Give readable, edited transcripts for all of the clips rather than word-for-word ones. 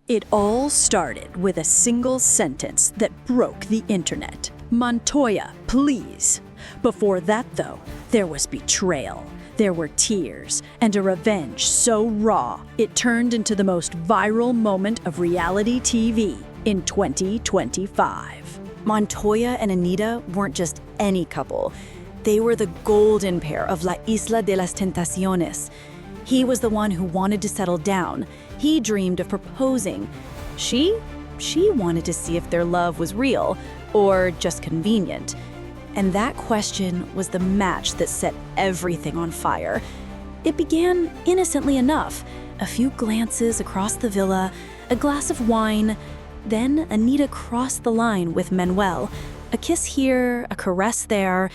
It all started with a single sentence that broke the internet. Montoya, please. Before that, though, there was betrayal. There were tears and a revenge so raw, it turned into the most viral moment of reality TV in 2025. Montoya and Anita weren't just any couple. They were the golden pair of La Isla de las Tentaciones. He was the one who wanted to settle down. He dreamed of proposing. She wanted to see if their love was real or just convenient. And that question was the match that set everything on fire. It began innocently enough. A few glances across the villa, a glass of wine. Then Anita crossed the line with Manuel. A kiss here, a caress there.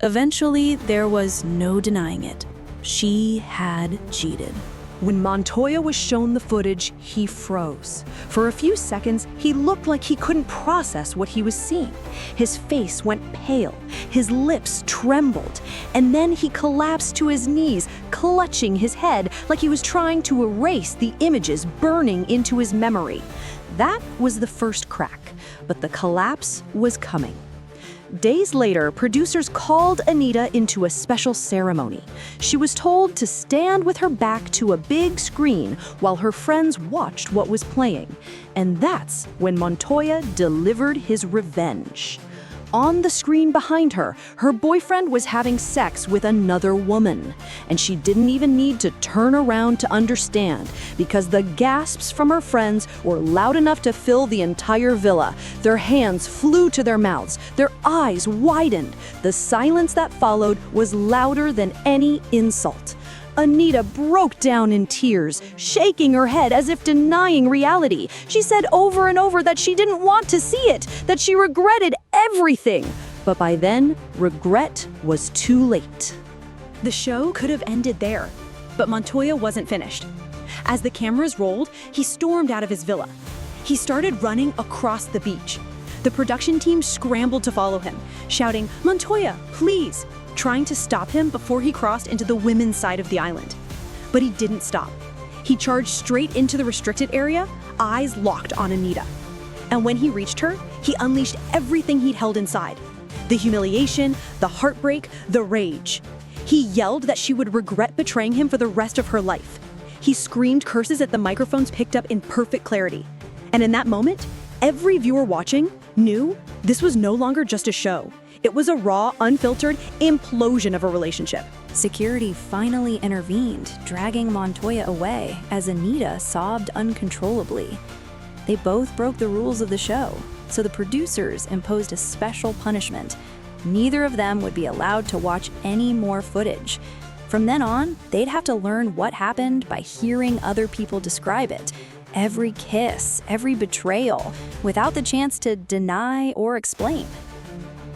Eventually, there was no denying it. She had cheated. When Montoya was shown the footage, he froze. For a few seconds, he looked like he couldn't process what he was seeing. His face went pale, his lips trembled, and then he collapsed to his knees, clutching his head like he was trying to erase the images burning into his memory. That was the first crack, but the collapse was coming. Days later, producers called Anita into a special ceremony. She was told to stand with her back to a big screen while her friends watched what was playing. And that's when Montoya delivered his revenge. On the screen behind her, her boyfriend was having sex with another woman. And she didn't even need to turn around to understand, because the gasps from her friends were loud enough to fill the entire villa. Their hands flew to their mouths, their eyes widened. The silence that followed was louder than any insult. Anita broke down in tears, shaking her head as if denying reality. She said over and over that she didn't want to see it, that she regretted everything. But by then, regret was too late. The show could have ended there, but Montoya wasn't finished. As the cameras rolled, he stormed out of his villa. He started running across the beach. The production team scrambled to follow him, shouting, "Montoya, please!" trying to stop him before he crossed into the women's side of the island. But he didn't stop. He charged straight into the restricted area, eyes locked on Anita. And when he reached her, he unleashed everything he'd held inside. The humiliation, the heartbreak, the rage. He yelled that she would regret betraying him for the rest of her life. He screamed curses that the microphones picked up in perfect clarity. And in that moment, every viewer watching knew this was no longer just a show. It was a raw, unfiltered implosion of a relationship. Security finally intervened, dragging Montoya away as Anita sobbed uncontrollably. They both broke the rules of the show, so the producers imposed a special punishment. Neither of them would be allowed to watch any more footage. From then on, they'd have to learn what happened by hearing other people describe it. Every kiss, every betrayal, without the chance to deny or explain.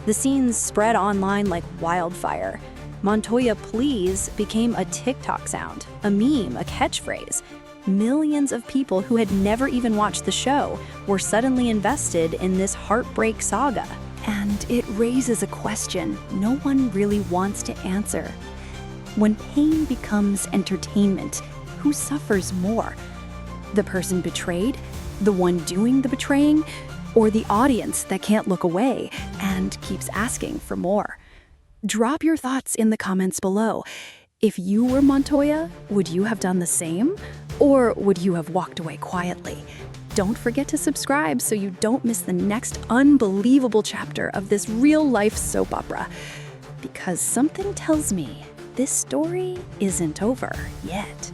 The scenes spread online like wildfire. Montoya Please became a TikTok sound, a meme, a catchphrase. Millions of people who had never even watched the show were suddenly invested in this heartbreak saga. And it raises a question no one really wants to answer. When pain becomes entertainment, who suffers more? The person betrayed? The one doing the betraying? Or the audience that can't look away and keeps asking for more? Drop your thoughts in the comments below. If you were Montoya, would you have done the same? Or would you have walked away quietly? Don't forget to subscribe so you don't miss the next unbelievable chapter of this real-life soap opera. Because something tells me this story isn't over yet.